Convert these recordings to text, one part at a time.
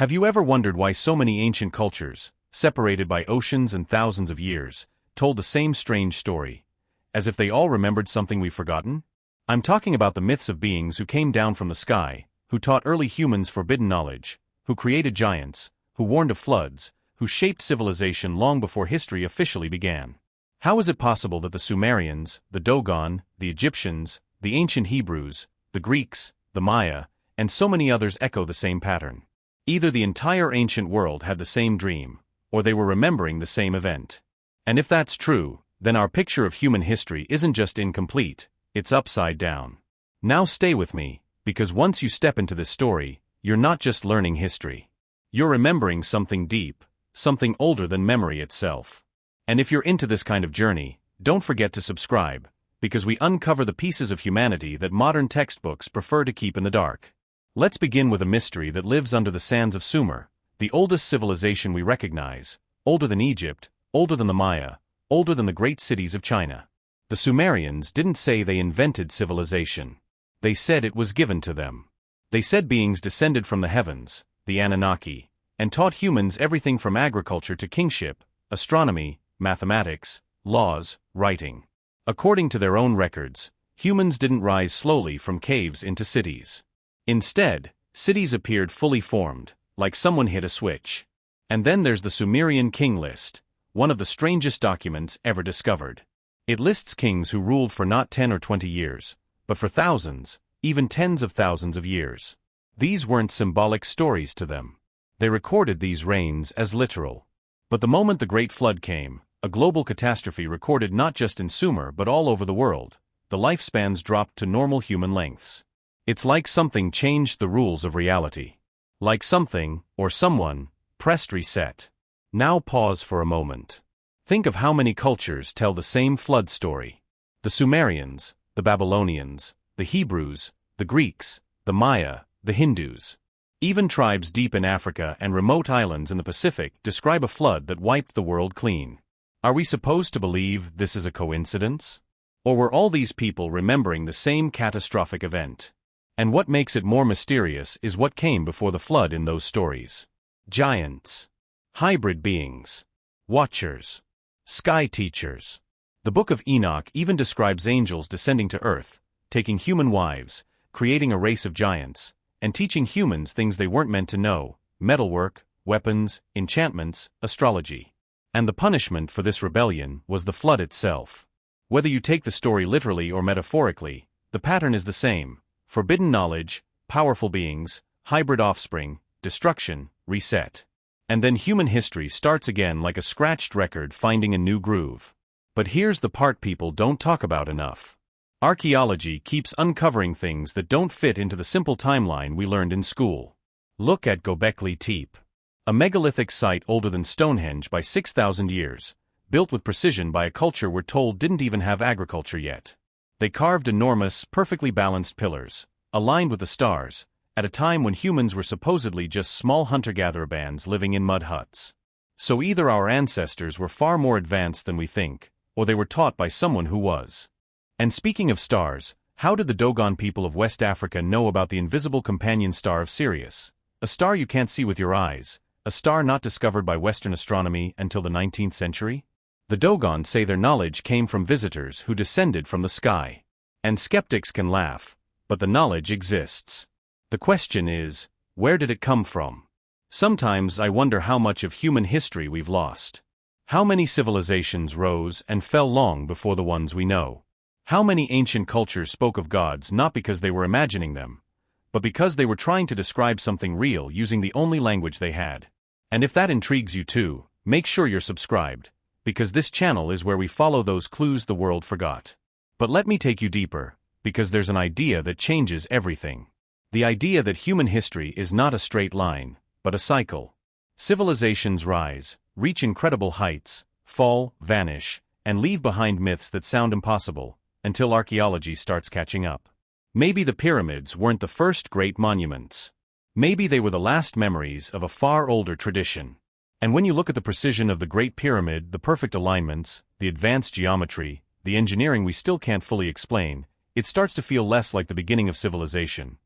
Have you ever wondered why so many ancient cultures, separated by oceans and thousands of years, told the same strange story, as if they all remembered something we've forgotten? I'm talking about the myths of beings who came down from the sky, who taught early humans forbidden knowledge, who created giants, who warned of floods, who shaped civilization long before history officially began. How is it possible that the Sumerians, the Dogon, the Egyptians, the ancient Hebrews, the Greeks, the Maya, and so many others echo the same pattern? Either the entire ancient world had the same dream, or they were remembering the same event. And if that's true, then our picture of human history isn't just incomplete, it's upside down. Now stay with me, because once you step into this story, you're not just learning history. You're remembering something deep, something older than memory itself. And if you're into this kind of journey, don't forget to subscribe, because we uncover the pieces of humanity that modern textbooks prefer to keep in the dark. Let's begin with a mystery that lives under the sands of Sumer, the oldest civilization we recognize, older than Egypt, older than the Maya, older than the great cities of China. The Sumerians didn't say they invented civilization. They said it was given to them. They said beings descended from the heavens, the Anunnaki, and taught humans everything from agriculture to kingship, astronomy, mathematics, laws, writing. According to their own records, humans didn't rise slowly from caves into cities. Instead, cities appeared fully formed, like someone hit a switch. And then there's the Sumerian king list, one of the strangest documents ever discovered. It lists kings who ruled for not 10 or 20 years, but for thousands, even tens of thousands of years. These weren't symbolic stories to them. They recorded these reigns as literal. But the moment the Great Flood came, a global catastrophe recorded not just in Sumer but all over the world, the lifespans dropped to normal human lengths. It's like something changed the rules of reality. Like something, or someone, pressed reset. Now pause for a moment. Think of how many cultures tell the same flood story. The Sumerians, the Babylonians, the Hebrews, the Greeks, the Maya, the Hindus. Even tribes deep in Africa and remote islands in the Pacific describe a flood that wiped the world clean. Are we supposed to believe this is a coincidence? Or were all these people remembering the same catastrophic event? And what makes it more mysterious is what came before the flood in those stories. Giants. Hybrid beings. Watchers. Sky teachers. The Book of Enoch even describes angels descending to earth, taking human wives, creating a race of giants, and teaching humans things they weren't meant to know: metalwork, weapons, enchantments, astrology. And the punishment for this rebellion was the flood itself. Whether you take the story literally or metaphorically, the pattern is the same: forbidden knowledge, powerful beings, hybrid offspring, destruction, reset. And then human history starts again like a scratched record finding a new groove. But here's the part people don't talk about enough. Archaeology keeps uncovering things that don't fit into the simple timeline we learned in school. Look at Göbekli Tepe. A megalithic site older than Stonehenge by 6,000 years, built with precision by a culture we're told didn't even have agriculture yet. They carved enormous, perfectly balanced pillars, aligned with the stars, at a time when humans were supposedly just small hunter-gatherer bands living in mud huts. So either our ancestors were far more advanced than we think, or they were taught by someone who was. And speaking of stars, how did the Dogon people of West Africa know about the invisible companion star of Sirius? A star you can't see with your eyes, a star not discovered by Western astronomy until the 19th century? The Dogon say their knowledge came from visitors who descended from the sky. And skeptics can laugh, but the knowledge exists. The question is, where did it come from? Sometimes I wonder how much of human history we've lost. How many civilizations rose and fell long before the ones we know? How many ancient cultures spoke of gods not because they were imagining them, but because they were trying to describe something real using the only language they had? And if that intrigues you too, make sure you're subscribed, because this channel is where we follow those clues the world forgot. But let me take you deeper, because there's an idea that changes everything. The idea that human history is not a straight line, but a cycle. Civilizations rise, reach incredible heights, fall, vanish, and leave behind myths that sound impossible, until archaeology starts catching up. Maybe the pyramids weren't the first great monuments. Maybe they were the last memories of a far older tradition. And when you look at the precision of the Great Pyramid, the perfect alignments, the advanced geometry, the engineering we still can't fully explain, it starts to feel less like the beginning of civilization,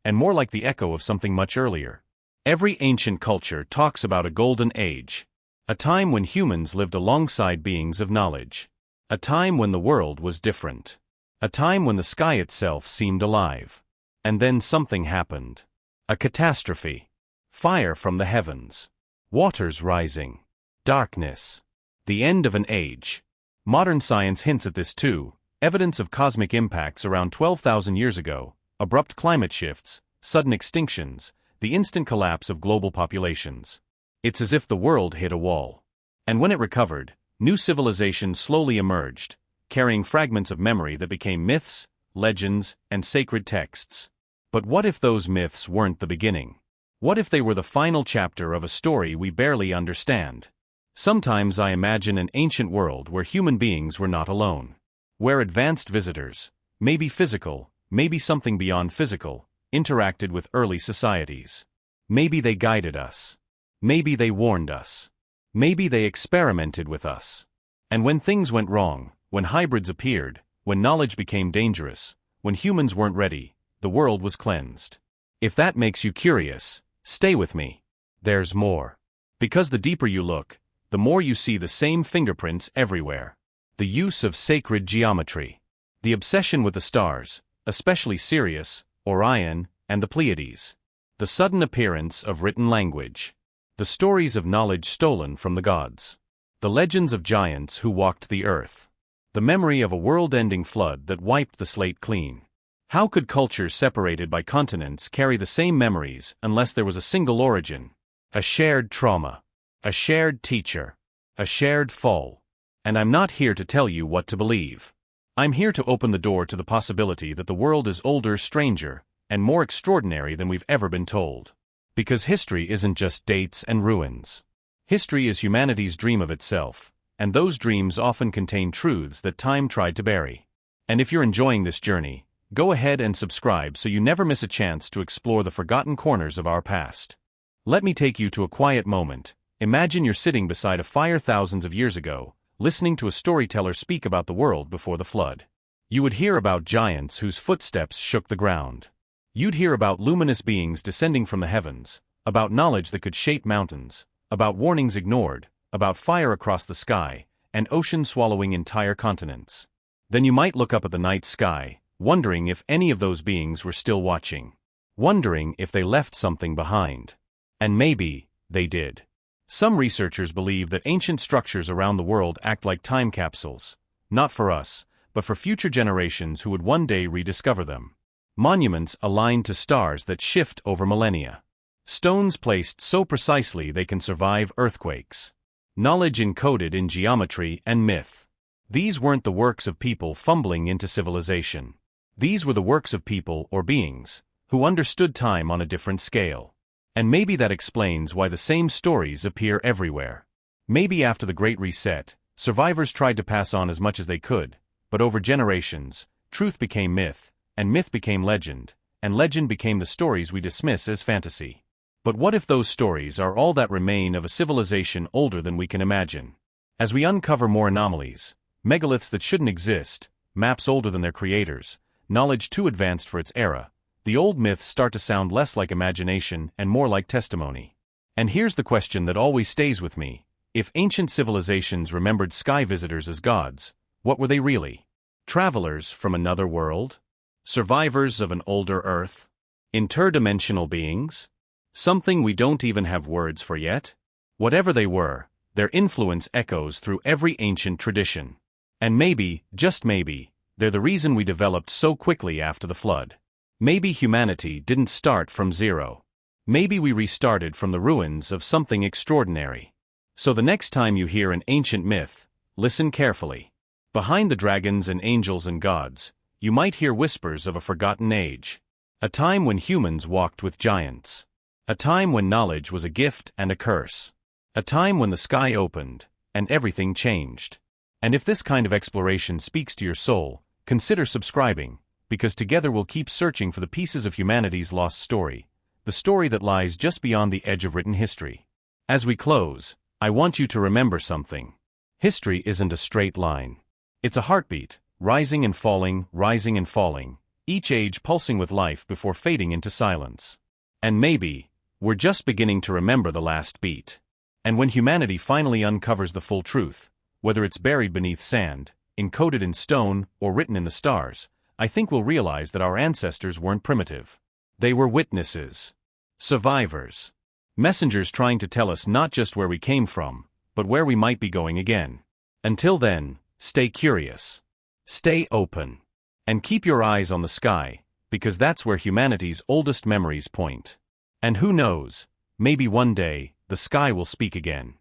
and more like the echo of something much earlier. Every ancient culture talks about a golden age. A time when humans lived alongside beings of knowledge. A time when the world was different. A time when the sky itself seemed alive. And then something happened. A catastrophe. Fire from the heavens. Waters rising. Darkness. The end of an age. Modern science hints at this too. Evidence of cosmic impacts around 12,000 years ago, abrupt climate shifts, sudden extinctions, the instant collapse of global populations. It's as if the world hit a wall. And when it recovered, new civilizations slowly emerged, carrying fragments of memory that became myths, legends, and sacred texts. But what if those myths weren't the beginning? What if they were the final chapter of a story we barely understand? Sometimes I imagine an ancient world where human beings were not alone. Where advanced visitors, maybe physical, maybe something beyond physical, interacted with early societies. Maybe they guided us. Maybe they warned us. Maybe they experimented with us. And when things went wrong, when hybrids appeared, when knowledge became dangerous, when humans weren't ready, the world was cleansed. If that makes you curious, stay with me. There's more. Because the deeper you look, the more you see the same fingerprints everywhere. The use of sacred geometry. The obsession with the stars, especially Sirius, Orion, and the Pleiades. The sudden appearance of written language. The stories of knowledge stolen from the gods. The legends of giants who walked the earth. The memory of a world-ending flood that wiped the slate clean. How could cultures separated by continents carry the same memories unless there was a single origin? A shared trauma. A shared teacher. A shared fall. And I'm not here to tell you what to believe. I'm here to open the door to the possibility that the world is older, stranger, and more extraordinary than we've ever been told. Because history isn't just dates and ruins. History is humanity's dream of itself, and those dreams often contain truths that time tried to bury. And if you're enjoying this journey, go ahead and subscribe so you never miss a chance to explore the forgotten corners of our past. Let me take you to a quiet moment. Imagine you're sitting beside a fire thousands of years ago, listening to a storyteller speak about the world before the flood. You would hear about giants whose footsteps shook the ground. You'd hear about luminous beings descending from the heavens, about knowledge that could shape mountains, about warnings ignored, about fire across the sky, and ocean swallowing entire continents. Then you might look up at the night sky, wondering if any of those beings were still watching. Wondering if they left something behind. And maybe they did. Some researchers believe that ancient structures around the world act like time capsules, not for us, but for future generations who would one day rediscover them. Monuments aligned to stars that shift over millennia. Stones placed so precisely they can survive earthquakes. Knowledge encoded in geometry and myth. These weren't the works of people fumbling into civilization. These were the works of people or beings who understood time on a different scale. And maybe that explains why the same stories appear everywhere. Maybe after the Great Reset, survivors tried to pass on as much as they could, but over generations, truth became myth, and myth became legend, and legend became the stories we dismiss as fantasy. But what if those stories are all that remain of a civilization older than we can imagine? As we uncover more anomalies, megaliths that shouldn't exist, maps older than their creators, knowledge too advanced for its era, the old myths start to sound less like imagination and more like testimony. And here's the question that always stays with me. If ancient civilizations remembered sky visitors as gods, what were they really? Travelers from another world? Survivors of an older Earth? Interdimensional beings? Something we don't even have words for yet? Whatever they were, their influence echoes through every ancient tradition. And maybe, just maybe, they're the reason we developed so quickly after the flood. Maybe humanity didn't start from zero. Maybe we restarted from the ruins of something extraordinary. So the next time you hear an ancient myth, listen carefully. Behind the dragons and angels and gods, you might hear whispers of a forgotten age. A time when humans walked with giants. A time when knowledge was a gift and a curse. A time when the sky opened, and everything changed. And if this kind of exploration speaks to your soul, consider subscribing. Because together we'll keep searching for the pieces of humanity's lost story, the story that lies just beyond the edge of written history. As we close, I want you to remember something. History isn't a straight line. It's a heartbeat, rising and falling, each age pulsing with life before fading into silence. And maybe, We're just beginning to remember the last beat. And when humanity finally uncovers the full truth, whether it's buried beneath sand, encoded in stone, or written in the stars, I think we'll realize that our ancestors weren't primitive. They were witnesses. Survivors. Messengers trying to tell us not just where we came from, but where we might be going again. Until then, stay curious. Stay open. And keep your eyes on the sky, because that's where humanity's oldest memories point. And who knows, maybe one day, the sky will speak again.